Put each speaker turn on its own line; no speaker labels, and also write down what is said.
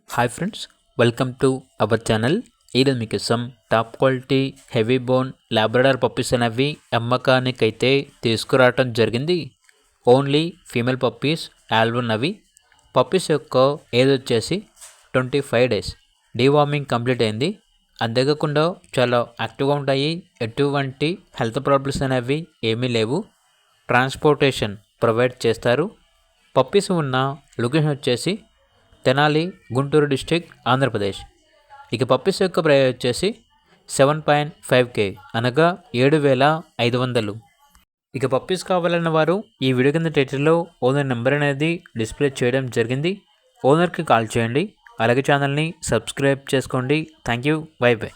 Hi friends, welcome to our channel. ఈరోజు మీకోసం top quality heavy bone Labrador puppies అనేవి అమ్మకానికైతే తీసుకురావటం జరిగింది. ఓన్లీ ఫీమేల్ పప్పీస్ ఆల్బున్నవి. పప్పీస్ యొక్క ఏజ్ వచ్చేసి 25 డేస్. డీవార్మింగ్ కంప్లీట్ అయింది. అంతేకాకుండా చాలా యాక్టివ్గా ఉంటాయి. ఎటువంటి హెల్త్ ప్రాబ్లమ్స్ అనేవి ఏమీ లేవు. ట్రాన్స్పోర్టేషన్ ప్రొవైడ్ చేస్తారు. పప్పీస్ ఉన్న లొకేషన్ వచ్చేసి తెనాలి, గుంటూరు డిస్టిక్, ఆంధ్రప్రదేశ్. ఇక పప్పీస్ యొక్క ప్రైస్ వచ్చేసి 7.5K అనగా 7,500. ఇక పప్పీస్ కావాలన్న వారు ఈ వీడియో కింద టైటిల్లో ఓనర్ నెంబర్ అనేది డిస్ప్లే చేయడం జరిగింది. ఓనర్కి కాల్ చేయండి. అలాగే ఛానల్ని సబ్స్క్రైబ్ చేసుకోండి. Thank you. By by.